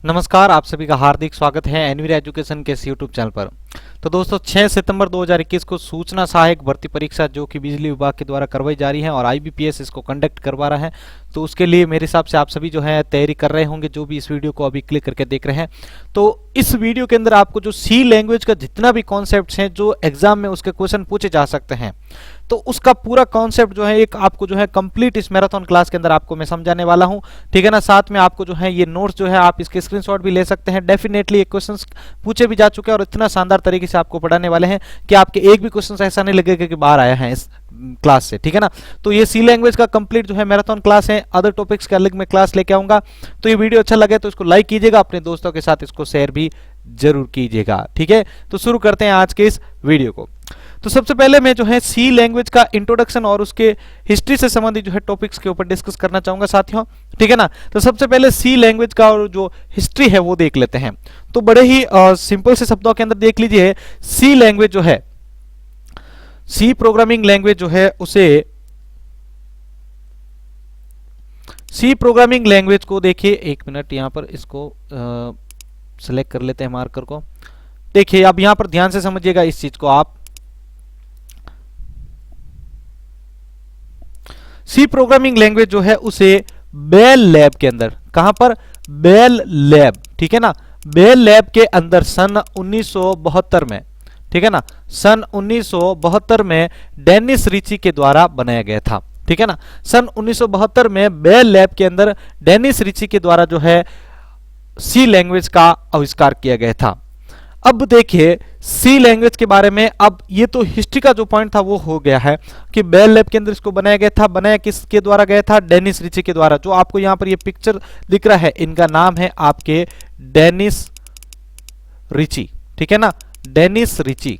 नमस्कार, आप सभी का हार्दिक स्वागत है एनवीर एजुकेशन के इस यूट्यूब चैनल पर। तो दोस्तों 6 सितंबर 2021 को सूचना सहायक भर्ती परीक्षा जो कि बिजली विभाग के द्वारा करवाई जा रही है और आईबीपीएस इसको कंडक्ट करवा रहा है, तो उसके लिए मेरे हिसाब से आप सभी जो है तैयारी कर रहे होंगे, जो भी इस वीडियो को अभी क्लिक करके देख रहे हैं। तो इस वीडियो के अंदर आपको जो सी लैंग्वेज का जितना भी कॉन्सेप्ट्स हैं जो एग्जाम में उसके क्वेश्चन पूछे जा सकते हैं, तो उसका पूरा कॉन्सेप्ट जो है एक आपको जो है कंप्लीट इस मैराथन क्लास के अंदर आपको मैं समझाने वाला हूं, ठीक है ना। साथ में आपको जो है ये नोट्स जो है आप इसके स्क्रीनशॉट भी ले सकते हैं। डेफिनेटली ये क्वेश्चंस पूछे भी जा चुके हैं और इतना शानदार तरीके से आपको पढ़ाने वाले हैं कि आपके एक भी क्वेश्चन ऐसा नहीं लगेगा कि बाहर आया है इस क्लास से, ठीक है ना। तो ये सी लैंग्वेज का कंप्लीट जो है मैराथन क्लास है, अदर टॉपिक्स के अलग में क्लास लेके आऊंगा। तो ये वीडियो अच्छा लगे तो इसको लाइक कीजिएगा, अपने दोस्तों के साथ इसको शेयर भी जरूर कीजिएगा, ठीक है। तो शुरू करते हैं आज के इस वीडियो को। तो सबसे पहले मैं जो है सी लैंग्वेज का इंट्रोडक्शन और उसके हिस्ट्री से संबंधित जो है टॉपिक्स के ऊपर डिस्कस करना चाहूंगा साथियों, ठीक है ना। तो सबसे पहले सी लैंग्वेज का और जो हिस्ट्री है वो देख लेते हैं। तो बड़े ही सिंपल से शब्दों के अंदर देख लीजिए, सी लैंग्वेज जो है, सी प्रोग्रामिंग लैंग्वेज जो है उसे, सी प्रोग्रामिंग लैंग्वेज को देखिए, एक मिनट यहां पर इसको सेलेक्ट कर लेते हैं मार्कर को। देखिए अब यहां पर ध्यान से समझिएगा इस चीज को आप। सी प्रोग्रामिंग लैंग्वेज जो है उसे बेल लैब के अंदर, कहां पर, बेल लैब, ठीक है ना, बेल लैब के अंदर सन 1972 में, ठीक है ना, सन 1972 में डेनिस रिची के द्वारा बनाया गया था, ठीक है ना। सन 1972 में बेल लैब के अंदर डेनिस रिची के द्वारा जो है सी लैंग्वेज का आविष्कार किया गया था। अब देखिए सी लैंग्वेज के बारे में, अब ये तो हिस्ट्री का जो पॉइंट था वो हो गया है कि बेल लैब के अंदर इसको बनाया गया था। बनाया किसके द्वारा गया था, डेनिस रिची के द्वारा। जो आपको यहां पर ये पिक्चर दिख रहा है, इनका नाम है आपके डेनिस रिची, ठीक है ना, डेनिस रिची।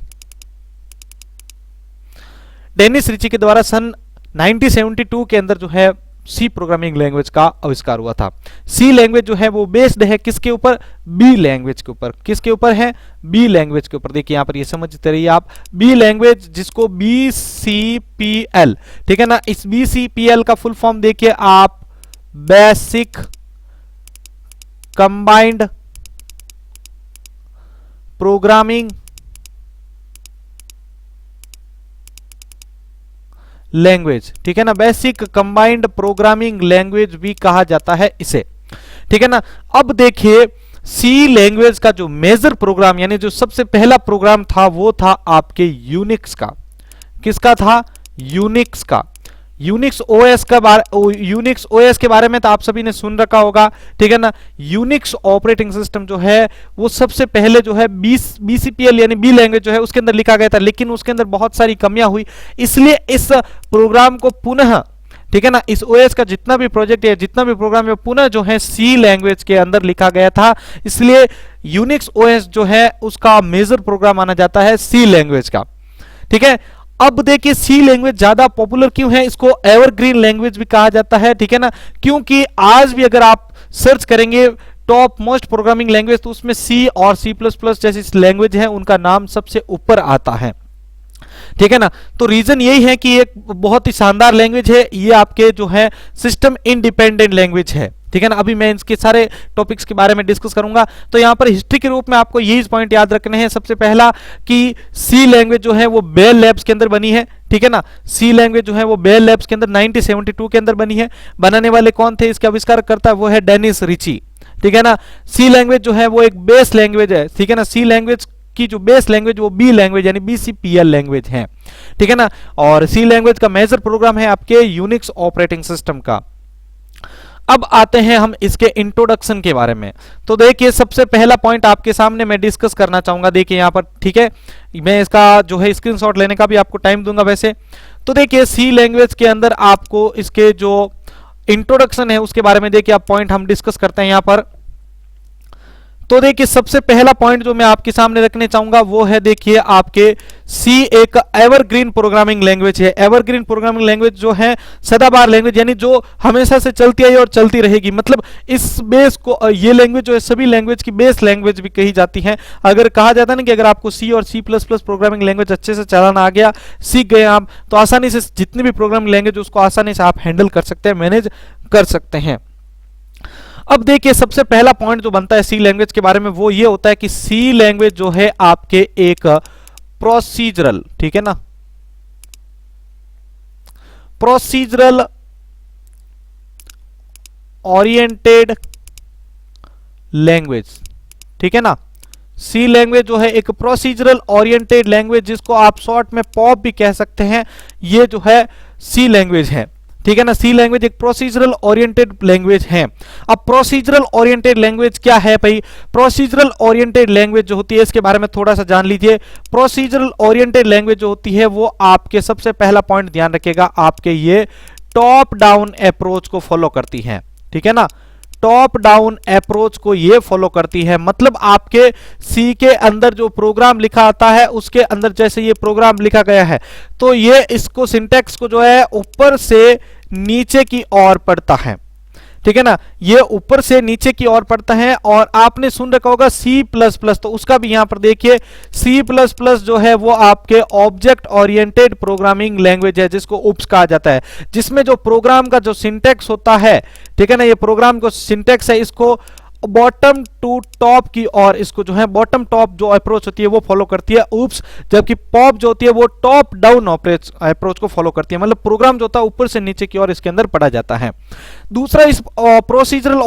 डेनिस रिची के द्वारा सन 1972 के अंदर जो है सी प्रोग्रामिंग लैंग्वेज का आविष्कार हुआ था। सी लैंग्वेज जो है वो बेस्ड है किसके ऊपर, बी लैंग्वेज के ऊपर। किसके ऊपर है, बी लैंग्वेज के ऊपर। देखिए यहां पर ये समझते रहिए आप, बी लैंग्वेज जिसको BCPL, ठीक है ना। इस BCPL का फुल फॉर्म देखिए आप, बेसिक कंबाइंड प्रोग्रामिंग लैंग्वेज, ठीक है ना, बेसिक कंबाइंड प्रोग्रामिंग लैंग्वेज भी कहा जाता है इसे, ठीक है ना। अब देखिए सी लैंग्वेज का जो मेजर प्रोग्राम यानी जो सबसे पहला प्रोग्राम था वो था आपके यूनिक्स का। किसका था, यूनिक्स का। यूनिक्स ओएस यूनिक्स ओएस के बारे में तो आप सभी ने सुन रखा होगा, ठीक है ना। यूनिक्स ऑपरेटिंग सिस्टम जो है वो सबसे पहले जो है BCPL यानी बी लैंग्वेज जो है उसके अंदर लिखा गया था, लेकिन उसके अंदर बहुत सारी कमियां हुई, इसलिए इस प्रोग्राम को पुनः, ठीक है ना, इस ओएस का जितना भी प्रोजेक्ट है, जितना भी प्रोग्राम है, पुनः जो है सी लैंग्वेज के अंदर लिखा गया था। इसलिए यूनिक्स ओएस जो है उसका मेजर प्रोग्राम माना जाता है सी लैंग्वेज का, ठीक है। अब देखिए सी लैंग्वेज ज्यादा पॉपुलर क्यों है, इसको एवरग्रीन लैंग्वेज भी कहा जाता है, ठीक है ना, क्योंकि आज भी अगर आप सर्च करेंगे टॉप मोस्ट प्रोग्रामिंग लैंग्वेज तो उसमें सी और C++ जैसी लैंग्वेज है उनका नाम सबसे ऊपर आता है, ठीक है ना। तो रीजन यही है कि एक बहुत ही शानदार लैंग्वेज है, ये आपके जो है सिस्टम इंडिपेंडेंट लैंग्वेज है, ठीक है ना। अभी मैं इसके सारे टॉपिक्स के बारे में डिस्कस करूंगा। तो यहां पर हिस्ट्री के रूप में आपको यही पॉइंट याद रखने हैं। सबसे पहला कि सी लैंग्वेज जो है वो बेल लैब्स के अंदर बनी है, ठीक है ना। सी लैंग्वेज जो है वो बेल लैब्स के अंदर 1972 के अंदर बनी है। बनाने वाले कौन थे, इसका आविष्कार करता है वो है डेनिस रिची, ठीक है ना। सी लैंग्वेज जो है वो एक बेस लैंग्वेज है, ठीक है ना। सी लैंग्वेज की जो बेस लैंग्वेज वो बी लैंग्वेज यानी BCPL लैंग्वेज है, ठीक है ना। और सी लैंग्वेज का मेजर प्रोग्राम है आपके यूनिक्स ऑपरेटिंग सिस्टम का। अब आते हैं हम इसके इंट्रोडक्शन के बारे में। तो देखिए सबसे पहला पॉइंट आपके सामने मैं डिस्कस करना चाहूंगा, देखिए यहां पर, ठीक है। मैं इसका जो है स्क्रीनशॉट लेने का भी आपको टाइम दूंगा वैसे। तो देखिए सी लैंग्वेज के अंदर आपको इसके जो इंट्रोडक्शन है उसके बारे में देखिए आप पॉइंट हम डिस्कस करते हैं यहां पर। तो देखिए सबसे पहला पॉइंट जो मैं आपके सामने रखने चाहूंगा वो है, देखिए आपके सी एक एवरग्रीन प्रोग्रामिंग लैंग्वेज है। एवरग्रीन प्रोग्रामिंग लैंग्वेज जो है सदाबहार लैंग्वेज यानी जो हमेशा से चलती आई और चलती रहेगी। मतलब इस बेस को, ये लैंग्वेज जो है सभी लैंग्वेज की बेस लैंग्वेज भी कही जाती है। अगर कहा जाता है ना कि अगर आपको सी और C++ प्रोग्रामिंग लैंग्वेज अच्छे से चलाना आ गया, सीख गए आप, तो आसानी से जितनी भी प्रोग्रामिंग लैंग्वेज उसको आसानी से आप हैंडल कर सकते हैं, मैनेज कर सकते हैं। अब देखिए सबसे पहला पॉइंट जो बनता है सी लैंग्वेज के बारे में वो ये होता है कि सी लैंग्वेज जो है आपके एक प्रोसीजरल, ठीक है ना, प्रोसीजरल ओरिएंटेड लैंग्वेज, ठीक है ना। सी लैंग्वेज जो है एक प्रोसीजरल ओरिएंटेड लैंग्वेज, जिसको आप शॉर्ट में पॉप भी कह सकते हैं, ये जो है सी लैंग्वेज है, ठीक है ना। सी लैंग्वेज एक प्रोसीजरल ओरिएंटेड लैंग्वेज है। अब प्रोसीजरल ओरिएंटेड लैंग्वेज क्या है भाई? प्रोसीजरल ओरिएंटेड लैंग्वेज जो होती है इसके बारे में थोड़ा सा जान लीजिए। प्रोसीजरल ओरिएंटेड लैंग्वेज जो होती है वो आपके सबसे पहला पॉइंट ध्यान रखिएगा, आपके ये टॉप डाउन अप्रोच को फॉलो करती है, ठीक है ना। टॉप डाउन अप्रोच को ये फॉलो करती है, मतलब आपके सी के अंदर जो प्रोग्राम लिखा आता है उसके अंदर जैसे ये प्रोग्राम लिखा गया है तो ये इसको सिंटैक्स को जो है ऊपर से नीचे की ओर पढ़ता है, ठीक है ना। ये ऊपर से नीचे की ओर पढ़ता है। और आपने सुन रखा होगा सी प्लस प्लस, तो उसका भी यहां पर देखिए सी प्लस प्लस जो है वो आपके ऑब्जेक्ट ओरिएंटेड प्रोग्रामिंग लैंग्वेज है, जिसको उप्स कहा जाता है, जिसमें जो प्रोग्राम का जो सिंटैक्स होता है, ठीक है ना, ये प्रोग्राम को सिंटैक्स है, इसको बॉटम टू टॉप की और इसको जो है बॉटम टॉप जो अप्रोच होती है वो फॉलो करती है उप्स, जबकि पॉप जो होती है वो टॉप डाउन अप्रोच को फॉलो करती है, मतलब प्रोग्राम जो होता है ऊपर से नीचे की ओर इसके अंदर पढ़ा जाता है। दूसरा इस प्रोसीजरल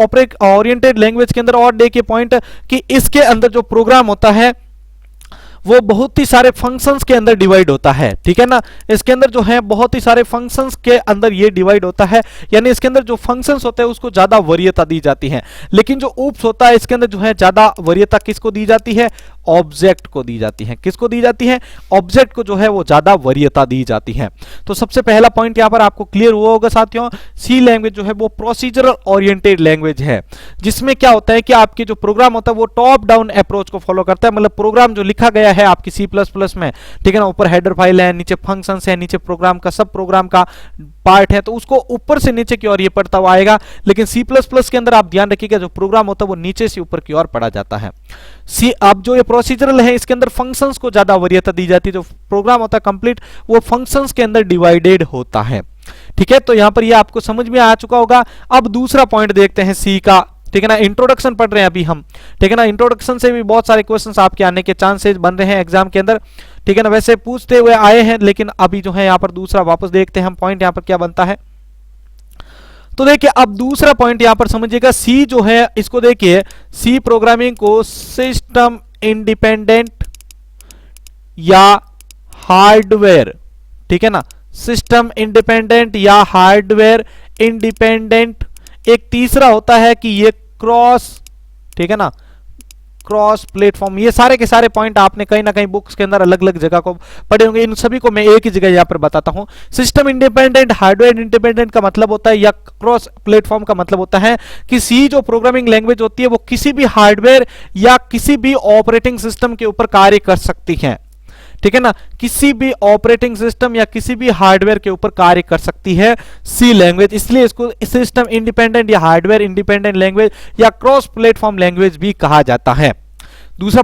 ओरिएंटेड लैंग्वेज के अंदर और देखिए पॉइंट कि इसके अंदर जो प्रोग्राम होता है वो बहुत ही सारे फंक्शंस के अंदर डिवाइड होता है, ठीक है ना। इसके अंदर जो है बहुत ही सारे फंक्शंस के अंदर ये डिवाइड होता है, यानी इसके अंदर जो फंक्शंस होते हैं उसको ज्यादा वरीयता दी जाती है। लेकिन जो उप्स होता है इसके अंदर जो है ज्यादा वरीयता किसको दी जाती है? ऑब्जेक्ट को दी जाती है। किसको दी जाती है? ऑब्जेक्ट को जो है वो ज्यादा वरीयता दी जाती है। तो सबसे पहला पॉइंट यहां पर आपको क्लियर हुआ होगा साथियों, सी लैंग्वेज जो है वो प्रोसीजरल ओरिएंटेड लैंग्वेज है, जिसमें क्या होता है कि आपके जो प्रोग्राम होता है वो टॉप डाउन अप्रोच को फॉलो करता है, मतलब प्रोग्राम जो लिखा गया है आपकी सी प्लस प्लस में, ठीक है ना, ऊपर हेडर फाइल है, नीचे फंक्शंस है, नीचे प्रोग्राम का सब प्रोग्राम का पार्ट है, तो उसको ऊपर से नीचे की ओर ये पढ़ता हुआ आएगा। लेकिन सी प्लस प्लस के अंदर आप ध्यान रखिएगा जो प्रोग्राम होता है वो नीचे से ऊपर की ओर पढ़ा जाता है। सी अब जो ये प्रोसीजरल है इसके अंदर फंक्शंस को ज्यादा वरीयता दी जाती है, जो प्रोग्राम होता है कंप्लीट वो फंक्शंस के अंदर डिवाइडेड होता है, ठीक है। तो यहां पर ये आपको समझ में आ चुका होगा। अब दूसरा पॉइंट देखते हैं सी का, ठीक है ना। इंट्रोडक्शन पढ़ रहे हैं अभी हम, ठीक है ना। इंट्रोडक्शन से भी बहुत सारे क्वेश्चंस आपके आने के चांसेस बन रहे हैं एग्जाम के अंदर, ठीक है ना। वैसे पूछते हुए आए हैं, लेकिन अभी जो है यहां पर दूसरा वापस देखते हैं हम पॉइंट यहां पर क्या बनता है। तो देखिए अब दूसरा पॉइंट यहां पर समझिएगा, सी जो है इसको देखिए, सी प्रोग्रामिंग को सिस्टम इंडिपेंडेंट या हार्डवेयर, ठीक है ना, सिस्टम इंडिपेंडेंट या हार्डवेयर इंडिपेंडेंट। एक तीसरा होता है कि ये क्रॉस, ठीक है ना, क्रॉस प्लेटफॉर्म। ये सारे के सारे पॉइंट आपने कहीं ना कहीं बुक्स के अंदर अलग अलग जगह को पढ़े होंगे, इन सभी को मैं एक ही जगह यहां पर बताता हूं। सिस्टम इंडिपेंडेंट, हार्डवेयर इंडिपेंडेंट का मतलब होता है, या क्रॉस प्लेटफॉर्म का मतलब होता है कि सी जो प्रोग्रामिंग लैंग्वेज होती है वो किसी भी हार्डवेयर या किसी भी ऑपरेटिंग सिस्टम के ऊपर कार्य कर सकती है, ठीक है ना। किसी भी ऑपरेटिंग सिस्टम या किसी भी हार्डवेयर के ऊपर कार्य कर सकती है सी लैंग्वेज, इसलिए इसको सिस्टम इंडिपेंडेंट या हार्डवेयर इंडिपेंडेंट लैंग्वेज या क्रॉस प्लेटफॉर्म लैंग्वेज भी कहा जाता है। दूसरा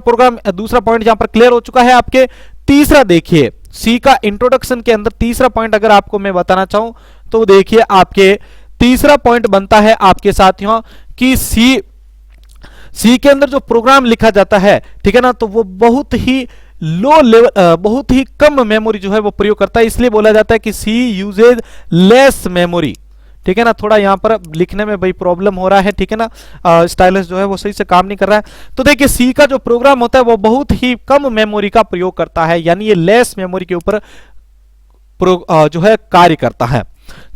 पॉइंट यहां पर क्लियर हो चुका है आपके। तीसरा देखिए, सी का इंट्रोडक्शन के अंदर तीसरा पॉइंट अगर आपको मैं बताना चाहूं तो देखिए आपके तीसरा पॉइंट बनता है आपके साथियों कि सी के अंदर जो प्रोग्राम लिखा जाता है, ठीक है ना, तो वो बहुत ही लो लेवल, बहुत ही कम मेमोरी जो है वो प्रयोग करता है, इसलिए बोला जाता है कि सी यूजेज लेस मेमोरी, ठीक है ना। थोड़ा यहां पर लिखने में भाई प्रॉब्लम हो रहा है, ठीक है ना, स्टाइलस जो है वो सही से काम नहीं कर रहा है। तो देखिए सी का जो प्रोग्राम होता है वो बहुत ही कम मेमोरी का प्रयोग करता है, यानी ये लेस मेमोरी के ऊपर जो है कार्य करता है।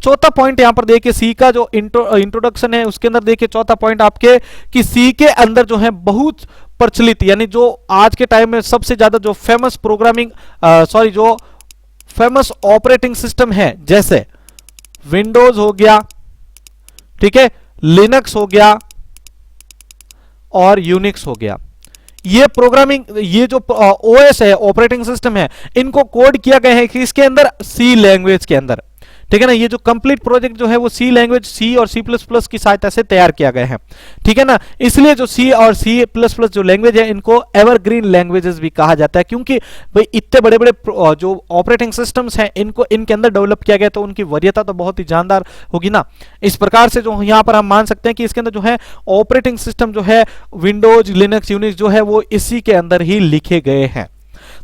चौथा पॉइंट यहां पर देखिए, सी का जो इंट्रोडक्शन है उसके अंदर देखिए चौथा पॉइंट आपके कि सी के अंदर जो है बहुत प्रचलित, यानी जो आज के टाइम में सबसे ज्यादा जो फेमस प्रोग्रामिंग जो फेमस ऑपरेटिंग सिस्टम है, जैसे विंडोज हो गया, ठीक है, लिनक्स हो गया और यूनिक्स हो गया, ये प्रोग्रामिंग, ये जो ओएस है, ऑपरेटिंग सिस्टम है, इनको कोड किया गया है कि इसके अंदर सी लैंग्वेज के अंदर, ठीक है ना। ये जो कंप्लीट प्रोजेक्ट जो है वो सी लैंग्वेज, सी और सी प्लस प्लस की सहायता से तैयार किया गया है, ठीक है ना। इसलिए जो सी और सी प्लस प्लस जो लैंग्वेज है इनको एवरग्रीन लैंग्वेजेस भी कहा जाता है, क्योंकि भाई इतने बड़े बड़े जो ऑपरेटिंग सिस्टम्स हैं इनको इनके अंदर डेवलप किया गया, तो उनकी वरीयता तो बहुत ही जानदार होगी ना। इस प्रकार से जो यहां पर हम मान सकते हैं कि इसके अंदर जो है ऑपरेटिंग सिस्टम जो है विंडोज, लिनक्स, यूनिक्स जो है वो इसी के अंदर ही लिखे गए हैं।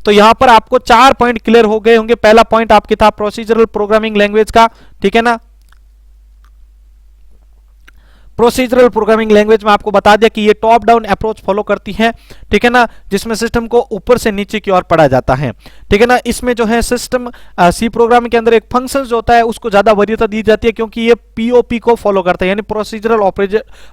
तो यहां पर आपको 4 पॉइंट क्लियर हो गए होंगे। पहला पॉइंट आपके था प्रोसीजरल प्रोग्रामिंग लैंग्वेज का, ठीक है ना। प्रोसीजरल प्रोग्रामिंग लैंग्वेज में आपको बता दिया कि ये टॉप डाउन अप्रोच फॉलो करती है, ठीक है ना, जिसमें सिस्टम को ऊपर से नीचे की ओर पढ़ा जाता है, ठीक है ना। इसमें जो है सिस्टम सी प्रोग्रामिंग के अंदर एक फंक्शन जो होता है उसको ज्यादा वरीयता दी जाती है, क्योंकि ये पीओपी को फॉलो करता है, यानी प्रोसीजरल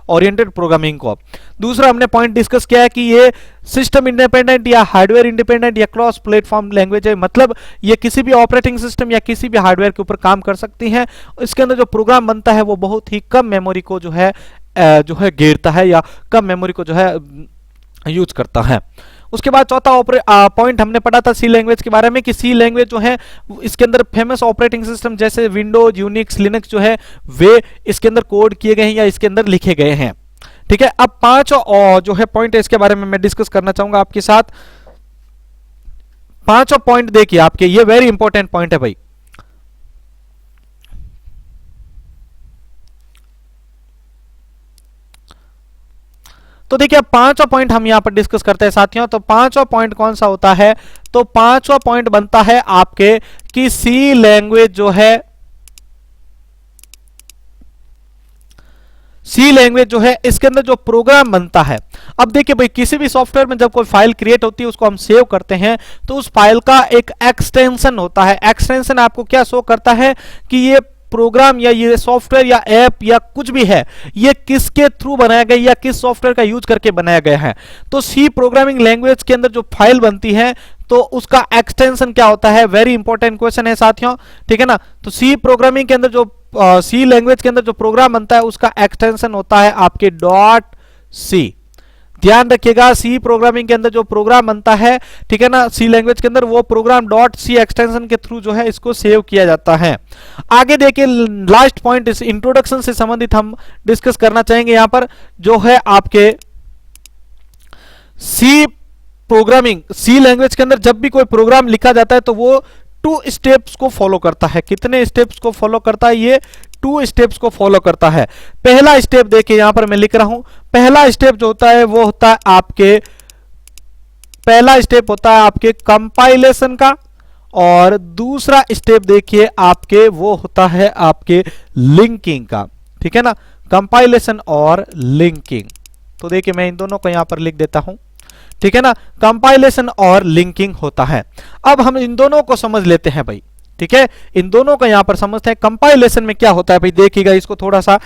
ओरिएंटेड प्रोग्रामिंग को। दूसरा हमने पॉइंट डिस्कस किया है कि ये सिस्टम इंडिपेंडेंट या हार्डवेयर इंडिपेंडेंट या क्रॉस प्लेटफॉर्म लैंग्वेज है, मतलब ये किसी भी ऑपरेटिंग सिस्टम या किसी भी हार्डवेयर के ऊपर काम कर सकती है। इसके अंदर जो प्रोग्राम बनता है वो बहुत ही कम मेमोरी को जो है घेरता है या कम मेमोरी को जो है यूज करता है। उसके बाद चौथा पॉइंट हमने पढ़ा था सी लैंग्वेज के बारे में कि सी लैंग्वेज जो है इसके अंदर फेमस ऑपरेटिंग सिस्टम जैसे विंडोज, यूनिक्स, लिनक्स जो है वे इसके अंदर कोड किए गए हैं या इसके अंदर लिखे गए हैं, ठीक है। अब 5 जो है पॉइंट है इसके बारे में मैं डिस्कस करना चाहूंगा आपके साथ। 5 पॉइंट देखिए आपके, ये वेरी इंपॉर्टेंट पॉइंट है भाई। तो देखिए अब 5वां पॉइंट हम यहां पर डिस्कस करते हैं साथियों। तो 5वां पॉइंट कौन सा होता है? तो 5वां पॉइंट बनता है आपके कि सी लैंग्वेज जो है, सी लैंग्वेज जो है इसके अंदर जो प्रोग्राम बनता है, अब देखिए भाई किसी भी सॉफ्टवेयर में जब कोई फाइल क्रिएट होती है उसको हम सेव करते हैं तो उस फाइल का एक एक्सटेंशन होता है। एक्सटेंशन आपको क्या शो करता है कि ये प्रोग्राम या ये सॉफ्टवेयर या ऐप या कुछ भी है ये किसके थ्रू बनाया गया या किस सॉफ्टवेयर का यूज करके बनाया गया है। तो सी प्रोग्रामिंग लैंग्वेज के अंदर जो फाइल बनती है तो उसका एक्सटेंशन क्या होता है? वेरी इंपॉर्टेंट क्वेश्चन है साथियों, ठीक है ना। तो सी प्रोग्रामिंग के अंदर जो सी लैंग्वेज के अंदर जो प्रोग्राम बनता है उसका एक्सटेंशन होता है आपके .c। ध्यान रखिएगा, सी प्रोग्रामिंग के अंदर जो प्रोग्राम बनता है, ठीक है ना, सी लैंग्वेज के अंदर वो प्रोग्राम .c एक्सटेंशन के थ्रू जो है इसको सेव किया जाता है। आगे देखिए लास्ट पॉइंट इस इंट्रोडक्शन से संबंधित हम डिस्कस करना चाहेंगे यहां पर, जो है आपके सी प्रोग्रामिंग, सी लैंग्वेज के अंदर जब भी कोई प्रोग्राम लिखा जाता है तो वो 2 स्टेप्स को फॉलो करता है। कितने स्टेप्स को फॉलो करता है? ये 2 स्टेप्स को फॉलो करता है। पहला स्टेप देखिए यहां पर मैं लिख रहा हूं, पहला स्टेप जो होता है वो होता है आपके, पहला स्टेप होता है आपके कंपाइलेशन का, और दूसरा स्टेप देखिए आपके वो होता है आपके लिंकिंग का, ठीक है ना, कंपाइलेशन और लिंकिंग। तो देखिए मैं इन दोनों को यहां पर लिख देता हूं, ठीक है ना, कंपाइलेशन और लिंकिंग होता है। अब हम इन दोनों को समझ लेते हैं भाई, ठीक है, इन दोनों को यहां पर समझते हैं। कंपाइलेशन में क्या होता है भाई, देखिएगा इसको थोड़ा सा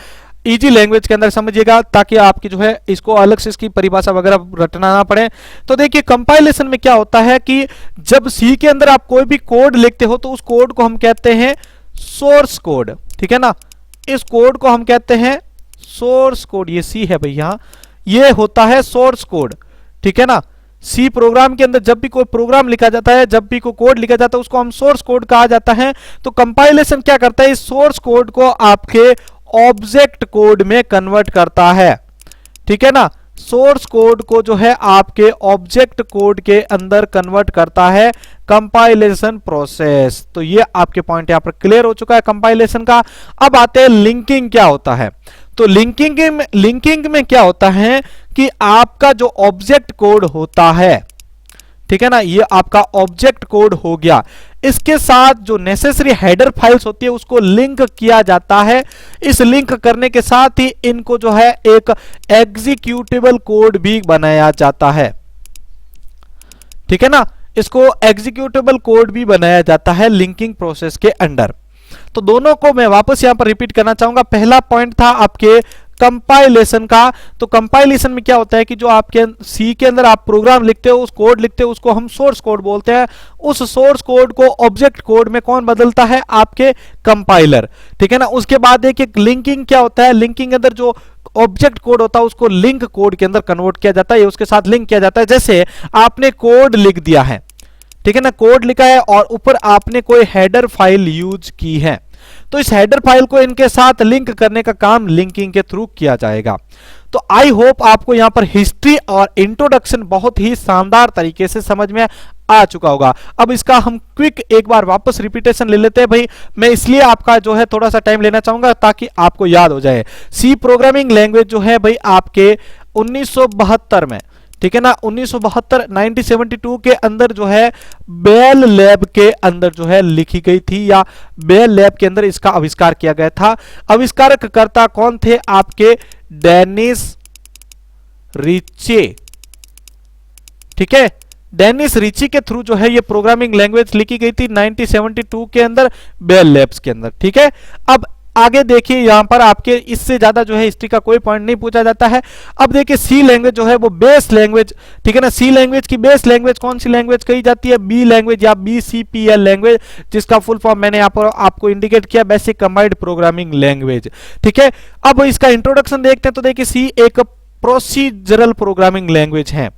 इजी लैंग्वेज के अंदर समझिएगा ताकि आपकी जो है इसको अलग से इसकी परिभाषा वगैरह रटना ना पड़े। तो देखिए कंपाइलेशन में क्या होता है कि जब सी के अंदर आप कोई भी कोड लिखते हो तो उस कोड को हम कहते हैं सोर्स कोड, ठीक है ना, इस कोड को हम कहते हैं सोर्स कोड। ये सी है भैया, ये होता है सोर्स कोड, ठीक है ना। सी प्रोग्राम के अंदर जब भी कोई प्रोग्राम लिखा जाता है, जब भी कोई कोड लिखा जाता है उसको हम सोर्स कोड कहा जाता है। तो कंपाइलेशन क्या करता है, इस सोर्स कोड को आपके ऑब्जेक्ट कोड में कन्वर्ट करता है, ठीक है ना, सोर्स कोड को जो है आपके ऑब्जेक्ट कोड के अंदर कन्वर्ट करता है कंपाइलेशन प्रोसेस। तो ये आपके पॉइंट यहां पर क्लियर हो चुका है कंपाइलेशन का। अब आते हैं लिंकिंग क्या होता है। तो लिंकिंग में क्या होता है कि आपका जो ऑब्जेक्ट कोड होता है, ठीक है ना, ये आपका ऑब्जेक्ट कोड हो गया, इसके साथ जो नेसेसरी हेडर फाइल्स होती है उसको लिंक किया जाता है। इस लिंक करने के साथ ही इनको जो है एक एग्जीक्यूटेबल कोड भी बनाया जाता है, ठीक है ना, इसको एग्जीक्यूटेबल कोड भी बनाया जाता है लिंकिंग प्रोसेस के अंडर। तो दोनों को मैं वापस यहां पर रिपीट करना चाहूंगा। पहला पॉइंट था आपके कंपाइलेशन का। तो कंपाइलेशन में क्या होता है कि जो आपके सी के अंदर आप प्रोग्राम लिखते हो, उस कोड लिखते हो, उसको हम सोर्स कोड बोलते हैं। उस सोर्स कोड को ऑब्जेक्ट कोड में कौन बदलता है? आपके कंपाइलर, ठीक है ना। उसके बाद देखिए लिंकिंग क्या होता है, लिंकिंग के अंदर जो ऑब्जेक्ट कोड होता है उसको लिंक कोड के अंदर कन्वर्ट किया जाता है, उसके साथ लिंक किया जाता है। जैसे आपने कोड लिख दिया है, ठीक है ना, कोड लिखा है और ऊपर आपने कोई हेडर फाइल यूज की है, तो इस हेडर फाइल को इनके साथ लिंक करने का काम लिंकिंग के थ्रू किया जाएगा। तो आई होप आपको यहां पर हिस्ट्री और इंट्रोडक्शन बहुत ही शानदार तरीके से समझ में आ चुका होगा। अब इसका हम क्विक एक बार वापस रिपीटेशन ले लेते हैं भाई। मैं इसलिए आपका जो है थोड़ा सा टाइम लेना चाहूंगा ताकि आपको याद हो जाए। सी प्रोग्रामिंग लैंग्वेज जो है भाई आपके 1972 में, ठीक है ना, 1972 1972 के अंदर जो है बेल लैब के अंदर जो है लिखी गई थी, या बेल लैब के अंदर इसका आविष्कार किया गया था। आविष्कारकर्ता कौन थे? आपके डेनिस रिचे, ठीक है, डेनिस रिची के थ्रू जो है ये प्रोग्रामिंग लैंग्वेज लिखी गई थी 1972 के अंदर बेल लैब्स के अंदर, ठीक है। अब आगे देखिए यहां पर आपके इससे ज्यादा जो है हिस्ट्री का कोई पॉइंट नहीं पूछा जाता है। अब देखिए सी लैंग्वेज जो है वो बेस लैंग्वेज, ठीक है ना, सी लैंग्वेज की बेस लैंग्वेज कौन सी लैंग्वेज कही जाती है? बी लैंग्वेज या BCPL लैंग्वेज, जिसका फुल फॉर्म मैंने यहां पर आपको इंडिकेट किया, बेसिक कंबाइंड प्रोग्रामिंग लैंग्वेज, ठीक है। अब इसका इंट्रोडक्शन देखते हैं तो देखिए सी एक प्रोसीजरल प्रोग्रामिंग लैंग्वेज है।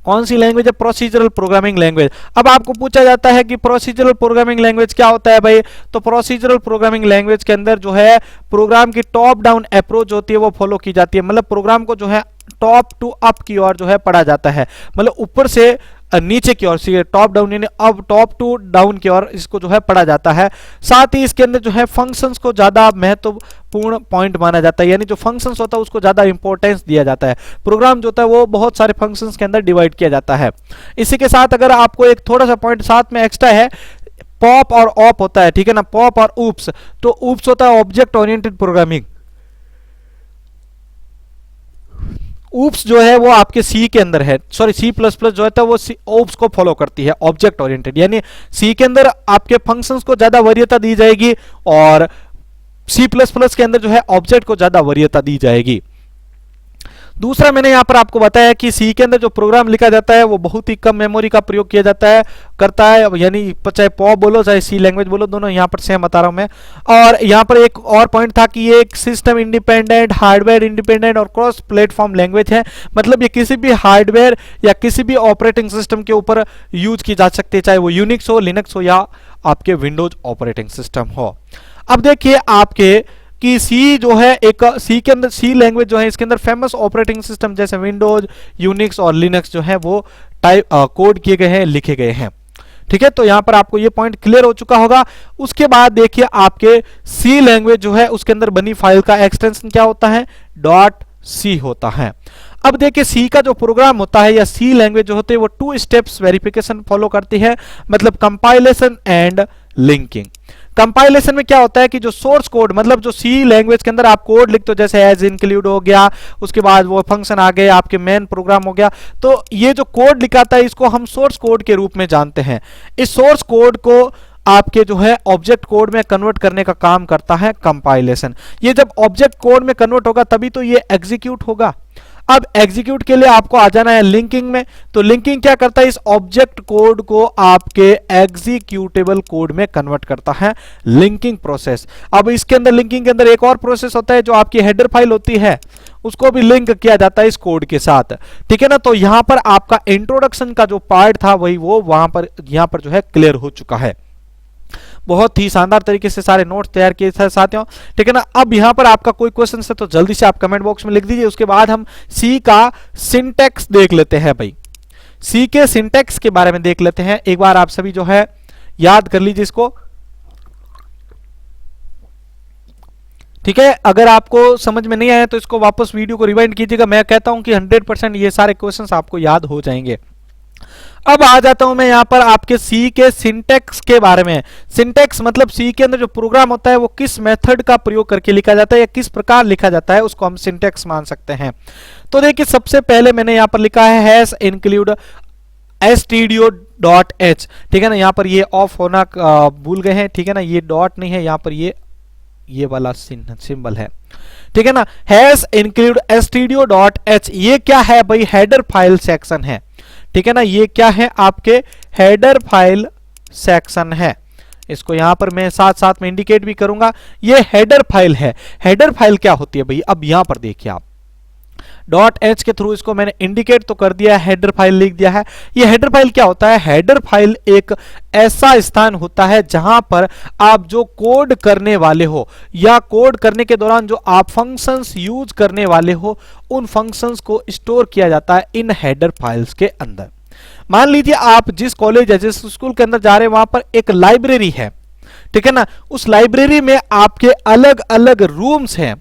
कौन सी लैंग्वेज है? Procedural programming language. अब आपको पूछा जाता है कि प्रोसीजरल प्रोग्रामिंग लैंग्वेज क्या होता है भाई? तो प्रोसीजरल प्रोग्रामिंग लैंग्वेज के अंदर जो है प्रोग्राम की टॉप डाउन अप्रोच होती है वो फॉलो की जाती है। मतलब प्रोग्राम को जो है टॉप टू अप की ओर जो है पढ़ा जाता है, मतलब ऊपर से नीचे की ओर से, टॉप डाउन यानी अब टॉप टू डाउन की ओर इसको जो है पढ़ा जाता है। साथ ही इसके अंदर जो है फंक्शंस को ज्यादा महत्वपूर्ण पॉइंट माना जाता है, यानी जो फंक्शंस होता है उसको ज्यादा इंपॉर्टेंस दिया जाता है। प्रोग्राम जो होता है वो बहुत सारे फंक्शंस के अंदर डिवाइड किया जाता है। इसी के साथ अगर आपको एक थोड़ा सा पॉइंट साथ में एक्स्ट्रा है, पॉप और ऑप होता है, ठीक है ना, पॉप और ऊप्स। तो ऊप्स होता है ऑब्जेक्ट ओरिएंटेड प्रोग्रामिंग, ऊप्स जो है वो आपके सी के अंदर है, सॉरी C++ जो है वो ऊप्स को फॉलो करती है, ऑब्जेक्ट ओरिएंटेड, यानी सी के अंदर आपके फंक्शंस को ज्यादा वरीयता दी जाएगी और C++ के अंदर जो है ऑब्जेक्ट को ज्यादा वरीयता दी जाएगी। दूसरा मैंने यहां पर आपको बताया कि सी के अंदर जो प्रोग्राम लिखा जाता है वो बहुत ही कम मेमोरी का प्रयोग किया करता है, यानी चाहे पॉप बोलो चाहे सी लैंग्वेज बोलो, दोनों यहां पर सेम बता रहा हूं मैं। और यहां पर एक और पॉइंट था कि ये एक सिस्टम इंडिपेंडेंट, हार्डवेयर इंडिपेंडेंट और क्रॉस प्लेटफॉर्म लैंग्वेज है। मतलब ये किसी भी हार्डवेयर या किसी भी ऑपरेटिंग सिस्टम के ऊपर यूज की जा सकती है, चाहे वो यूनिक्स हो, लिनक्स हो या आपके विंडोज ऑपरेटिंग सिस्टम हो। अब देखिए आपके कि सी जो है एक सी के अंदर, सी लैंग्वेज जो है इसके अंदर फेमस ऑपरेटिंग सिस्टम जैसे विंडोज, यूनिक्स और लिनक्स जो है वो कोड किए गए हैं, लिखे गए हैं, ठीक है। तो यहां पर आपको ये पॉइंट क्लियर हो चुका होगा। उसके बाद देखिए आपके सी लैंग्वेज जो है उसके अंदर बनी फाइल का एक्सटेंशन क्या होता है? .c होता है। अब देखिए सी का जो प्रोग्राम होता है या सी लैंग्वेज जो होती है वो 2 स्टेप्स वेरिफिकेशन फॉलो करती है, मतलब कंपाइलेशन एंड लिंकिंग। कंपाइलेशन में क्या होता है कि जो सोर्स कोड, मतलब जो सी लैंग्वेज के अंदर आप कोड लिखते हो, जैसे एज इंक्लूड हो गया, उसके बाद वो फंक्शन आ गए, आपके मेन प्रोग्राम हो गया, तो ये जो कोड लिखाता है इसको हम सोर्स कोड के रूप में जानते हैं। इस सोर्स कोड को आपके जो है ऑब्जेक्ट कोड में कन्वर्ट करने का काम करता है कंपाइलेशन। ये जब ऑब्जेक्ट कोड में कन्वर्ट होगा तभी तो ये एग्जीक्यूट होगा। अब एग्जीक्यूट के लिए आपको आ जाना है लिंकिंग में। तो लिंकिंग क्या करता है? इस ऑब्जेक्ट कोड को आपके एग्जीक्यूटेबल कोड में कन्वर्ट करता है, लिंकिंग प्रोसेस। अब इसके अंदर लिंकिंग के अंदर एक और प्रोसेस होता है जो आपकी हेडर फाइल होती है, उसको भी लिंक किया जाता है इस कोड के साथ, ठीक है ना। तो यहां पर आपका इंट्रोडक्शन का जो पार्ट था वही वो यहां पर जो है क्लियर हो चुका है। बहुत ही शानदार तरीके से सारे नोट्स तैयार किए थे साथियों, ठीक है ना। अब यहां पर आपका कोई क्वेश्चन है तो जल्दी से आप कमेंट बॉक्स में लिख दीजिए। उसके बाद हम सी का सिंटैक्स देख लेते हैं भाई। सी के सिंटैक्स के बारे में देख लेते हैं, एक बार आप सभी जो है याद कर लीजिए इसको, ठीक है। अगर आपको समझ में नहीं आया तो इसको वापस वीडियो को रिवाइंड कीजिएगा। मैं कहता हूं कि 100% ये सारे क्वेश्चंस आपको याद हो जाएंगे। अब आ जाता हूं मैं यहां पर आपके सी के सिंटैक्स के बारे में। सिंटैक्स मतलब सी के अंदर जो प्रोग्राम होता है वो किस मेथड का प्रयोग करके लिखा जाता है या किस प्रकार लिखा जाता है, उसको हम सिंटैक्स मान सकते हैं। तो देखिए सबसे पहले मैंने यहां पर लिखा है हैश इंक्लूड stdio.h, ठीक है ना। यहां पर ये ऑफ होना भूल गए हैं, ठीक है ना, ये डॉट नहीं है, यहां पर ये वाला सिंबल है, ठीक है ना। हैश इंक्लूड stdio.h, ये क्या है भाई? हेडर फाइल सेक्शन है, ठीक है ना। ये क्या है? आपके हेडर फाइल सेक्शन है। इसको यहां पर मैं साथ साथ में इंडिकेट भी करूंगा, ये हेडर फाइल है। हेडर फाइल क्या होती है भाई? अब यहां पर देखिए आप डॉट एच के थ्रू इसको मैंने इंडिकेट तो कर दिया है, हेडर फाइल लिख दिया है। ये हेडर फाइल क्या होता है? हेडर फाइल एक ऐसा स्थान होता है जहां पर आप जो कोड करने वाले हो या कोड करने के दौरान जो आप फंक्शंस यूज करने वाले हो उन फंक्शंस को स्टोर किया जाता है इन हेडर फाइल्स के अंदर। मान लीजिए आप जिस कॉलेज या जिस स्कूल के अंदर जा रहे हैं वहां पर एक लाइब्रेरी है, ठीक है ना। उस लाइब्रेरी में आपके अलग अलग रूम्स हैं,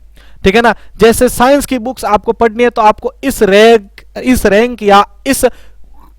ठीक है ना। जैसे साइंस की बुक्स आपको पढ़नी है तो आपको इस रैंक या इस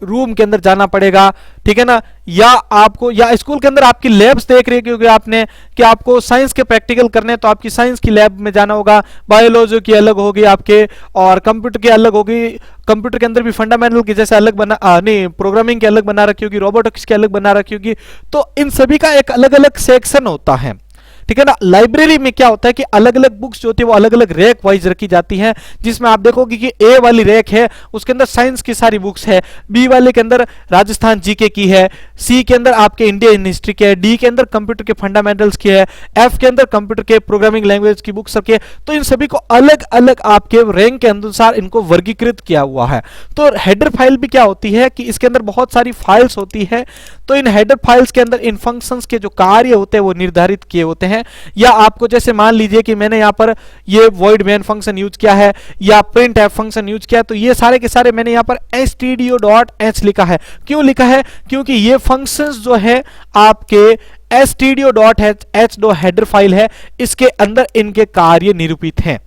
रूम के अंदर जाना पड़ेगा, ठीक है ना। या आपको या स्कूल के अंदर आपकी लैब्स देख रही है क्योंकि आपने कि आपको साइंस के प्रैक्टिकल करने हैं तो आपकी साइंस की लैब में जाना होगा। बायोलॉजी की अलग होगी आपके, और कंप्यूटर की अलग होगी। कंप्यूटर के अंदर भी फंडामेंटल की जैसे अलग बना नहीं, प्रोग्रामिंग की अलग बना रखी होगी, रोबोटिक्स की अलग बना रखी होगी। तो इन सभी का एक अलग अलग सेक्शन होता है, ठीक है ना। लाइब्रेरी में क्या होता है कि अलग अलग बुक्स जो होती है वो अलग अलग रैक वाइज रखी जाती हैं, जिसमें आप देखोगे कि ए वाली रैक है उसके अंदर साइंस की सारी बुक्स है, बी वाले के अंदर राजस्थान जीके की है, सी के अंदर आपके इंडियन हिस्ट्री के है, डी के अंदर कंप्यूटर के फंडामेंटल्स की है, एफ के अंदर कंप्यूटर के प्रोग्रामिंग लैंग्वेज की बुक्स रखी है। तो इन सभी को अलग अलग आपके रैंक के अनुसार इनको वर्गीकृत किया हुआ है। तो हेडर फाइल भी क्या होती है कि इसके अंदर बहुत सारी फाइल्स होती है। तो इन हेडर फाइल्स के अंदर इन फंक्शंस के जो कार्य होते हैं वो निर्धारित किए होते हैं। या आपको जैसे मान लीजिए कि मैंने यहां पर ये void main फंक्शन यूज किया है या printf फंक्शन यूज किया है, तो ये सारे के सारे मैंने यहां पर stdio.h लिखा है। क्यों लिखा है? क्योंकि ये फंक्शंस जो है आपके stdio.h जो हेडर फाइल है इसके अंदर इनके कार्य निरूपित हैं।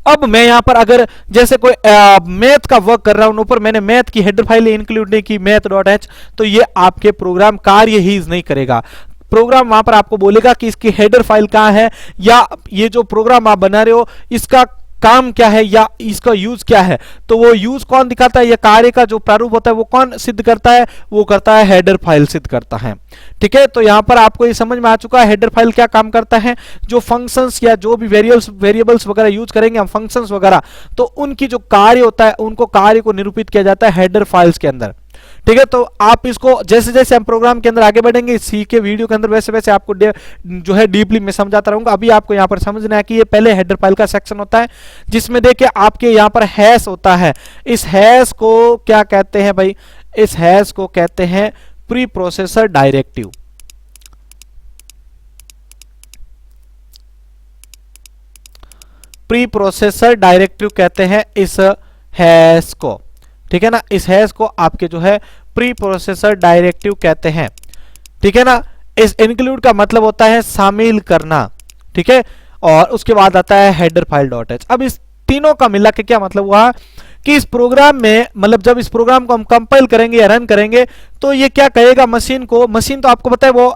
अब मैं यहां पर अगर जैसे कोई मैथ का वर्क कर रहा हूं, ऊपर मैंने मैथ की हेडर फाइल इंक्लूड नहीं की math.h, तो ये आपके प्रोग्राम कार्य ही नहीं करेगा। प्रोग्राम वहां पर आपको बोलेगा कि इसकी हेडर फाइल कहां है, या ये जो प्रोग्राम आप बना रहे हो इसका काम क्या है या इसका यूज क्या है। तो वो यूज कौन दिखाता है या कार्य का जो प्रारूप होता है वो कौन सिद्ध करता है? वो करता है हेडर फाइल सिद्ध करता है, ठीक है। तो यहां पर आपको ये समझ में आ चुका है हेडर फाइल क्या काम करता है। जो फंक्शंस या जो भी वेरिएबल्स वगैरह यूज करेंगे हम फंक्शंस वगैरह, तो उनकी जो कार्य होता है उनको कार्य को निरूपित किया जाता है हेडर फाइल्स के अंदर, ठीक है। तो आप इसको जैसे जैसे हम प्रोग्राम के अंदर आगे बढ़ेंगे सी के वीडियो के अंदर वैसे वैसे आपको जो है डीपली मैं समझाता रहूंगा। अभी आपको यहां पर समझना है कि ये पहले हेडर फाइल का सेक्शन होता है जिसमें देखिए आपके यहां पर हैश होता है। इस हैश को क्या कहते हैं भाई? इस हैश को कहते हैं pre processor directive. Pre processor directive कहते हैं इस हैश को, ठीक है ना। इस हैश को आपके जो है प्री प्रोसेसर डायरेक्टिव कहते हैं, ठीक है ना। इस इंक्लूड का मतलब होता है शामिल करना, ठीक है। और उसके बाद आता है हेडर फाइल डॉट एच। अब इस तीनों का मिला के क्या मतलब हुआ कि इस प्रोग्राम में मतलब जब इस प्रोग्राम को हम कंपाइल करेंगे या रन करेंगे तो ये क्या कहेगा मशीन को, मशीन तो आपको पता है वो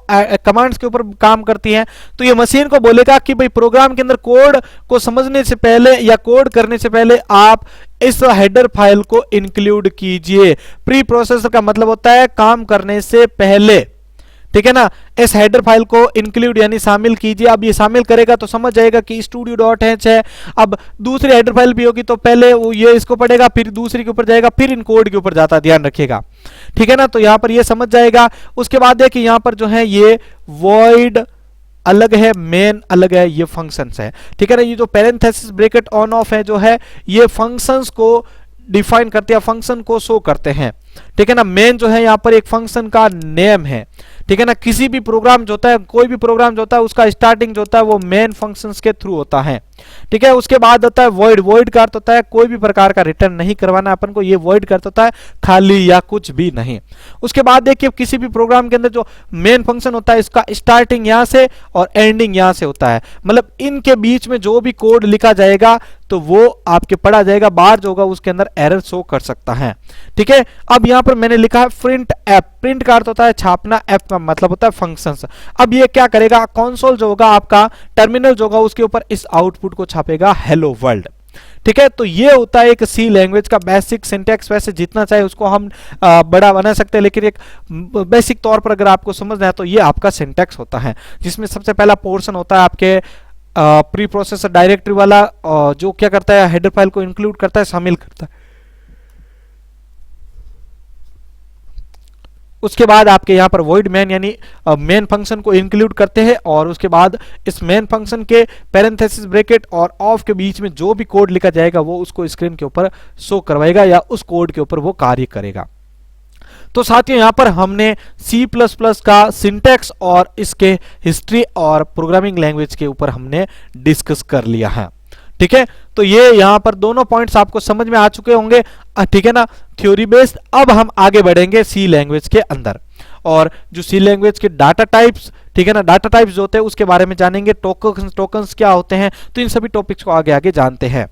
कमांड्स के ऊपर काम करती है, तो ये मशीन को बोलेगा कि भाई प्रोग्राम के अंदर कोड को समझने से पहले या कोड करने से पहले आप इस हेडर फाइल को इंक्लूड कीजिए। प्री प्रोसेसर का मतलब होता है काम करने से पहले, ठीक है ना। इस हेडर फाइल को इंक्लूड यानी शामिल कीजिए। अब ये शामिल करेगा तो समझ जाएगा कि studio.h है। अब दूसरी हेडर फाइल भी होगी तो पहले वो ये इसको पढ़ेगा फिर दूसरी के ऊपर जाएगा फिर इन कोड के ऊपर जाता है, ध्यान रखिएगा, ठीक है ना। तो यहां पर ये समझ जाएगा। उसके बाद देखिए यहां पर जो है ये void अलग है, मेन अलग है, ये फंक्शंस है, ठीक है ना। ये जो पैरेंथेसिस ब्रैकेट ऑन ऑफ है जो है ये फंक्शंस को डिफाइन करते हैं, फंक्शन को शो करते हैं, ठीक है ना। मेन जो है यहां पर एक फंक्शन का नेम है, ठीक है ना। किसी भी प्रोग्राम जो होता है, कोई भी प्रोग्राम जो होता है उसका स्टार्टिंग जो होता है वो मेन फंक्शंस के थ्रू होता है, ठीक है। उसके बाद होता है void। void का अर्थ होता है कोई भी प्रकार का रिटर्न नहीं करवाना अपन को, ये void का अर्थ होता है खाली या कुछ भी नहीं। उसके बाद देखिए किसी भी प्रोग्राम के अंदर जो मेन फंक्शन होता है इसका स्टार्टिंग यहां से और एंडिंग यहां से होता है, मतलब इनके बीच में जो भी कोड लिखा जाएगा तो वो आपके पढ़ा जाएगा, बाहर जो होगा उसके अंदर एरर शो कर सकता है, ठीक है। अब यहां पर मैंने लिखा है प्रिंट एफ। प्रिंट का अर्थ होता है छापना, एफ का मतलब होता है फंक्शंस। अब ये क्या करेगा, कंसोल जो होगा आपका टर्मिनल जो होगा उसके ऊपर इस आउटपुट को छापेगा हेलो वर्ल्ड, ठीक है। तो ये होता है एक सी लैंग्वेज का बेसिक सिंटैक्स। वैसे जितना चाहे उसको हम बड़ा बना सकते हैं, लेकिन एक बेसिक तौर पर अगर आपको समझना है तो ये आपका सिंटैक्स होता है, जिसमें सबसे पहला पोर्शन होता है आपके प्री प्रोसेसर डायरेक्टरी वाला, जो क्या करता है हेडर फाइल को इंक्लूड करता है, शामिल करता है। उसके बाद आपके यहाँ पर void main यानी मेन फंक्शन को इंक्लूड करते हैं, और उसके बाद इस मेन फंक्शन के पैरेंथेसिस ब्रैकेट और ऑफ के बीच में जो भी कोड लिखा जाएगा वो उसको स्क्रीन के ऊपर शो करवाएगा या उस कोड के ऊपर वो कार्य करेगा। तो साथियों यहाँ पर हमने C++ का सिंटैक्स और इसके हिस्ट्री और प्रोग्रामिंग लैंग्वेज के ऊपर हमने डिस्कस कर लिया है। ठीक है, तो ये यहाँ पर दोनों पॉइंट्स आपको समझ में आ चुके होंगे, ठीक है ना, थ्योरी बेस्ड। अब हम आगे बढ़ेंगे सी लैंग्वेज के अंदर, और जो सी लैंग्वेज के डाटा टाइप्स, ठीक है ना, डाटा टाइप्स जो होते हैं उसके बारे में जानेंगे, टोकन्स क्या होते हैं, तो इन सभी टॉपिक्स को आगे आगे जानते हैं।